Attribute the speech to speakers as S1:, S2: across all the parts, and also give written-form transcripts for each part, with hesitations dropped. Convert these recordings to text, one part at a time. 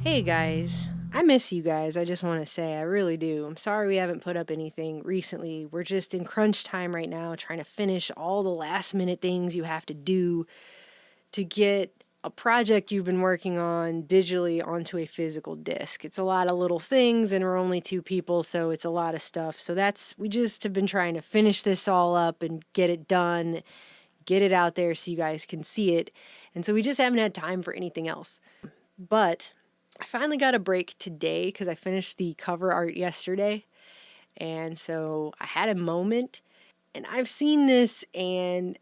S1: Hey guys, I miss you guys. I just want to say I really do. I'm sorry we haven't put up anything recently. We're just in crunch time right now, trying to finish all the last minute things you have to do to get a project you've been working on digitally onto a physical disc. It's a lot of little things, and we're only two people, so it's a lot of stuff. So we just have been trying to finish this all up and get it done, get it out there so you guys can see it. And so we just haven't had time for anything else. But I finally got a break today because I finished the cover art yesterday. And so I had a moment, and I've seen this, and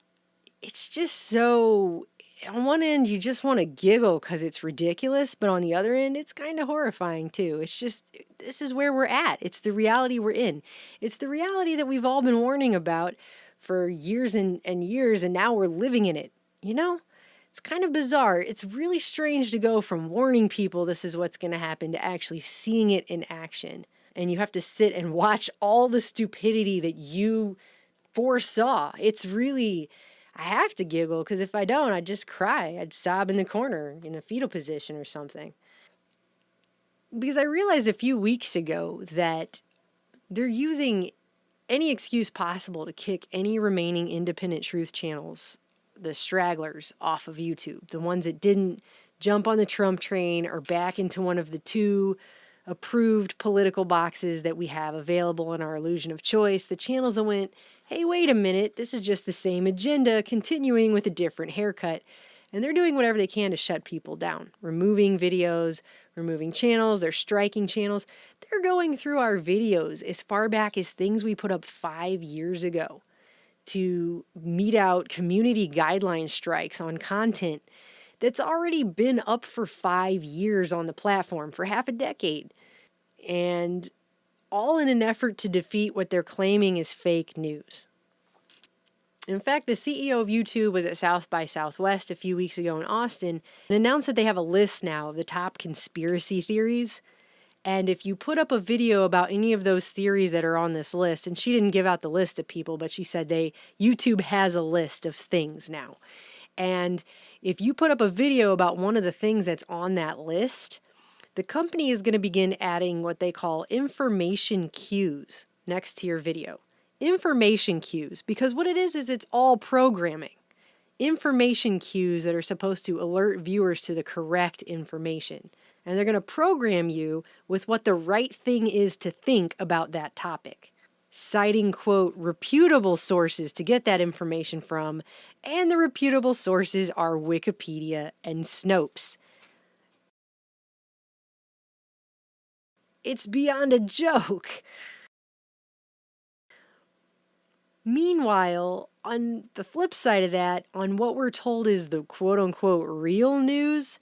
S1: it's just so, on one end, you just want to giggle because it's ridiculous, but on the other end, it's kind of horrifying too. It's just, this is where we're at. It's the reality we're in. It's the reality that we've all been warning about for years and years, and now we're living in it, you know? It's kind of bizarre. It's really strange to go from warning people this is what's going to happen to actually seeing it in action. And you have to sit and watch all the stupidity that you foresaw. It's really, I have to giggle because if I don't, I'd just cry. I'd sob in the corner in a fetal position or something. Because I realized a few weeks ago that they're using any excuse possible to kick any remaining independent truth channels, the stragglers, off of YouTube, the ones that didn't jump on the Trump train or back into one of the two approved political boxes that we have available in our illusion of choice, the channels that went, hey, wait a minute, this is just the same agenda continuing with a different haircut. And they're doing whatever they can to shut people down, removing videos, removing channels, they're striking channels. They're going through our videos as far back as things we put up 5 years ago to mete out community guideline strikes on content that's already been up for 5 years on the platform, for half a decade. And all in an effort to defeat what they're claiming is fake news. In fact, the CEO of YouTube was at South by Southwest a few weeks ago in Austin and announced that they have a list now of the top conspiracy theories. And if you put up a video about any of those theories that are on this list, and she didn't give out the list of people, but she said YouTube has a list of things now. And if you put up a video about one of the things that's on that list, the company is going to begin adding what they call information cues next to your video. Information cues, because what it is it's all programming. Information cues that are supposed to alert viewers to the correct information. And they're going to program you with what the right thing is to think about that topic, citing, quote, reputable sources to get that information from, and the reputable sources are Wikipedia and Snopes. It's beyond a joke. Meanwhile, on the flip side of that, on what we're told is the quote-unquote real news,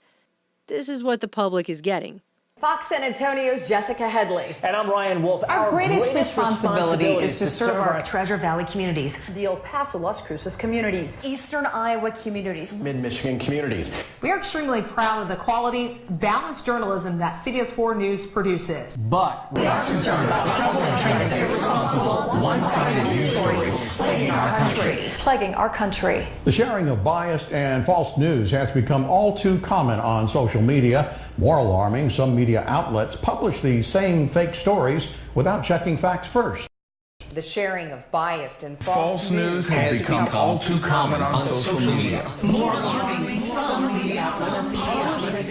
S1: this is what the public is getting.
S2: Fox San Antonio's Jessica Headley.
S3: And I'm Ryan Wolf.
S4: Our greatest responsibility is to serve our Treasure Valley communities,
S5: the El Paso, Las Cruces communities,
S2: Eastern Iowa communities,
S3: Mid-Michigan communities.
S6: We are extremely proud of the quality, balanced journalism that CBS 4 News produces.
S3: But
S4: we are concerned about the troubling and irresponsible, one-sided news stories plaguing our country.
S5: Plaguing our country.
S7: The sharing of biased and false news has become all too common on social media. More alarming, some media outlets publish these same fake stories without checking facts first.
S8: The sharing of biased and
S9: false news has become all too common on social media.
S4: More alarming, some media outlets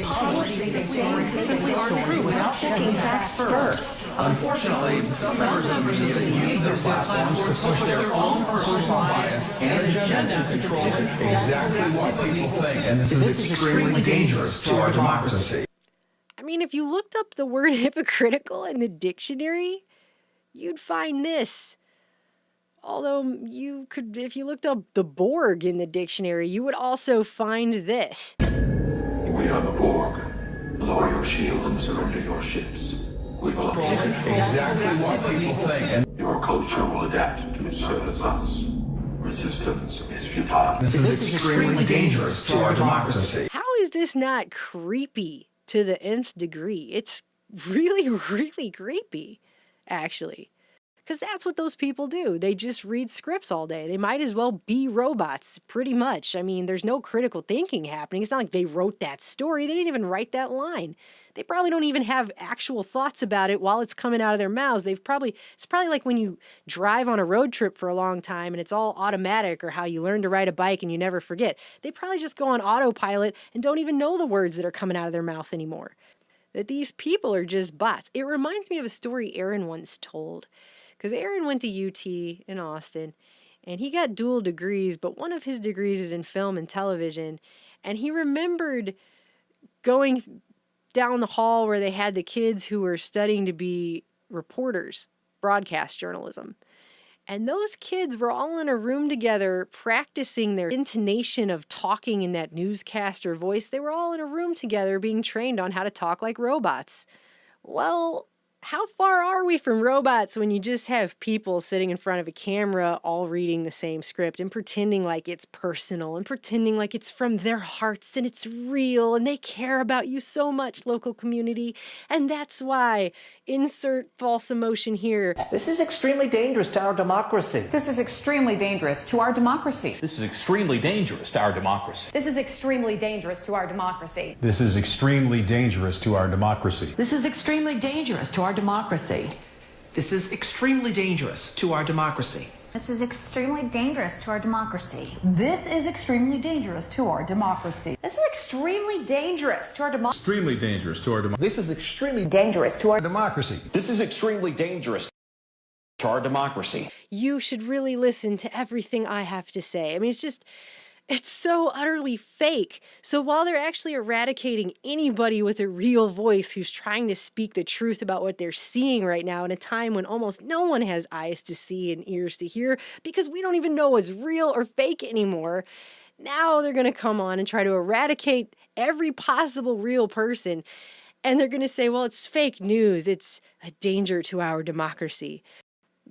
S4: publish these same fake stories without checking facts first.
S9: Unfortunately, some members of the media use their platforms to push their own personal bias and agenda to control exactly what people think. And this is extremely dangerous to our democracy.
S1: I mean, if you looked up the word hypocritical in the dictionary, you'd find this. Although you could, if you looked up the Borg in the dictionary, you would also find this.
S10: We are the Borg. Lower your shields and surrender your ships. We will
S9: exactly what people think. And
S10: your culture will adapt to service us. Resistance is futile.
S9: This is extremely dangerous to our democracy.
S1: How is this not creepy to the nth degree? It's really, really creepy, actually. Because that's what those people do. They just read scripts all day. They might as well be robots, pretty much. I mean, there's no critical thinking happening. It's not like they wrote that story. They didn't even write that line. They probably don't even have actual thoughts about it while it's coming out of their mouths. It's probably like when you drive on a road trip for a long time and it's all automatic, or how you learn to ride a bike and you never forget. They probably just go on autopilot and don't even know the words that are coming out of their mouth anymore. That these people are just bots. It reminds me of a story Aaron once told. Because Aaron went to UT in Austin, and he got dual degrees, but one of his degrees is in film and television. And he remembered going down the hall where they had the kids who were studying to be reporters, broadcast journalism. And those kids were all in a room together practicing their intonation of talking in that newscaster voice. They were all in a room together being trained on how to talk like robots. Well, how far are we from robots when you just have people sitting in front of a camera all reading the same script and pretending like it's personal and pretending like it's from their hearts and it's real and they care about you so much, local community? And that's why, insert false emotion here.
S3: This is extremely dangerous to our democracy.
S2: This is extremely dangerous to our democracy.
S9: This is extremely dangerous to our democracy.
S2: This is extremely dangerous to our democracy.
S11: This is extremely dangerous to our democracy.
S4: This is extremely dangerous to our democracy.
S12: This is extremely dangerous to our democracy.
S13: This is extremely dangerous to our democracy.
S5: This is extremely dangerous to our democracy.
S2: This is extremely dangerous to our democracy.
S11: Extremely dangerous to our democracy.
S3: This is extremely
S5: Dangerous to our
S11: Democracy.
S3: This is extremely dangerous to our democracy.
S1: You should really listen to everything I have to say. I mean, it's so utterly fake. So while they're actually eradicating anybody with a real voice who's trying to speak the truth about what they're seeing right now in a time when almost no one has eyes to see and ears to hear because we don't even know what's real or fake anymore, now they're going to come on and try to eradicate every possible real person. And they're going to say, well, it's fake news. It's a danger to our democracy.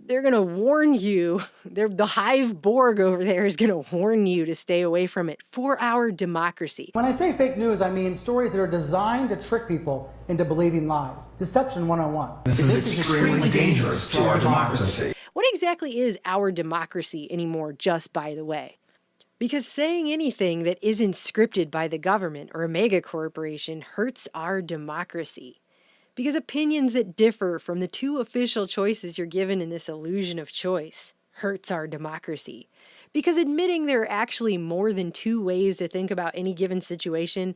S1: They're going to warn you. The hive Borg over there is going to warn you to stay away from it for our democracy.
S14: When I say fake news, I mean stories that are designed to trick people into believing lies. Deception 101.
S9: This is extremely dangerous to our democracy.
S1: What exactly is our democracy anymore, just by the way? Because saying anything that isn't scripted by the government or a mega corporation hurts our democracy. Because opinions that differ from the two official choices you're given in this illusion of choice hurts our democracy. Because admitting there are actually more than two ways to think about any given situation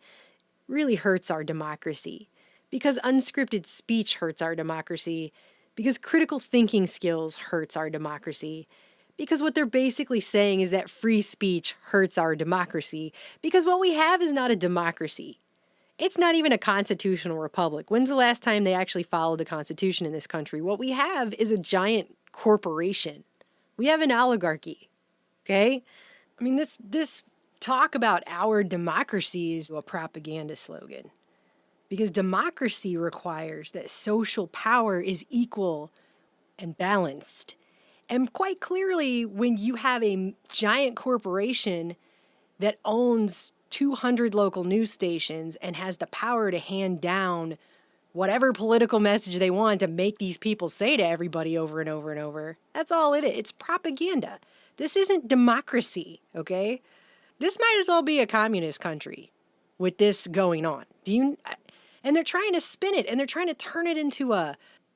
S1: really hurts our democracy. Because unscripted speech hurts our democracy. Because critical thinking skills hurts our democracy. Because what they're basically saying is that free speech hurts our democracy. Because what we have is not a democracy. It's not even a constitutional republic. When's the last time they actually followed the Constitution in this country? What we have is a giant corporation. We have an oligarchy, okay? I mean, this talk about our democracy is a propaganda slogan. Because democracy requires that social power is equal and balanced. And quite clearly, when you have a giant corporation that owns 200 local news stations and has the power to hand down whatever political message they want to make these people say to everybody over and over and over. That's all it is. It's propaganda. This isn't democracy, okay? This might as well be a communist country with this going on. And they're trying to spin it, and they're trying to turn it into a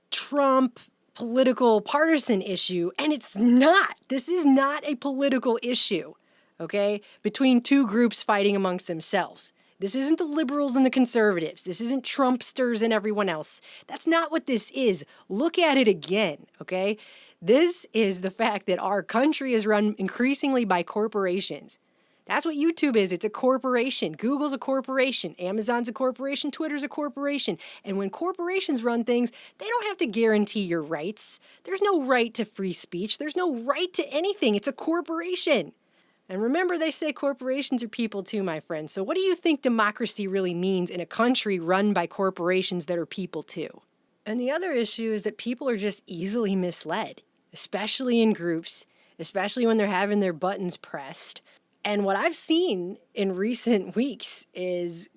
S1: Trump political partisan issue, and it's not. This is not a political issue. Okay, between two groups fighting amongst themselves. This isn't the liberals and the conservatives. This isn't Trumpsters and everyone else. That's not what this is. Look at it again, okay? This is the fact that our country is run increasingly by corporations. That's what YouTube is. It's a corporation. Google's a corporation. Amazon's a corporation. Twitter's a corporation. And when corporations run things, they don't have to guarantee your rights. There's no right to free speech. There's no right to anything. It's a corporation. And remember, they say corporations are people too, my friends. So what do you think democracy really means in a country run by corporations that are people too? And the other issue is that people are just easily misled, especially in groups, especially when they're having their buttons pressed. And what I've seen in recent weeks is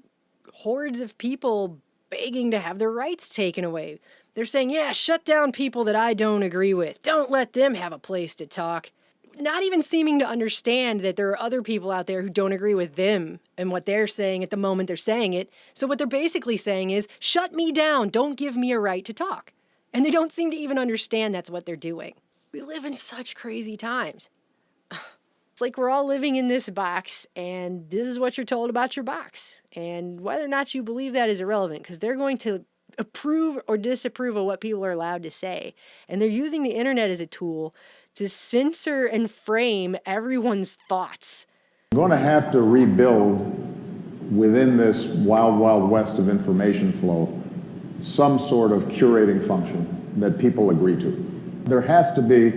S1: hordes of people begging to have their rights taken away. They're saying, yeah, shut down people that I don't agree with. Don't let them have a place to talk. Not even seeming to understand that there are other people out there who don't agree with them and what they're saying at the moment they're saying it. So what they're basically saying is, shut me down. Don't give me a right to talk. And they don't seem to even understand that's what they're doing. We live in such crazy times. It's like we're all living in this box, and this is what you're told about your box. And whether or not you believe that is irrelevant, because they're going to approve or disapprove of what people are allowed to say. And they're using the internet as a tool to censor and frame everyone's thoughts.
S15: We're going to have to rebuild within this wild, wild west of information flow some sort of curating function that people agree to. There has to be,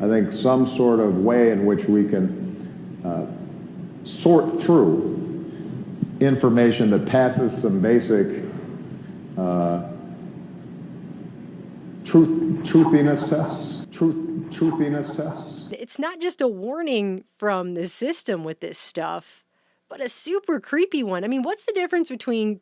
S15: I think, some sort of way in which we can sort through information that passes some basic truthiness tests.
S1: It's not just a warning from the system with this stuff, but a super creepy one. I mean, what is the difference between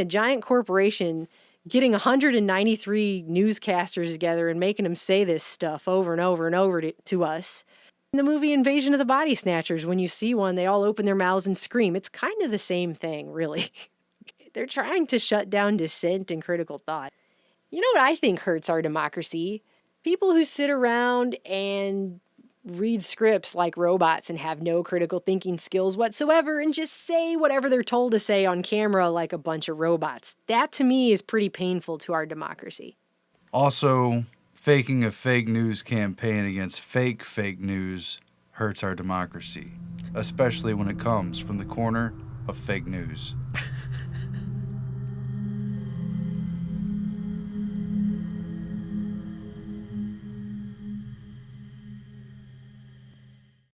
S1: a giant corporation getting 193 newscasters together and making them say this stuff over and over and over to us? In the movie Invasion of the Body Snatchers, when you see one, they all open their mouths and scream. It's kind of the same thing, really. They're trying to shut down dissent and critical thought. You know what I think hurts our democracy? People who sit around and read scripts like robots and have no critical thinking skills whatsoever and just say whatever they're told to say on camera like a bunch of robots. That, to me, is pretty painful to our democracy.
S16: Also, faking a fake news campaign against fake news hurts our democracy, especially when it comes from the corner of fake news.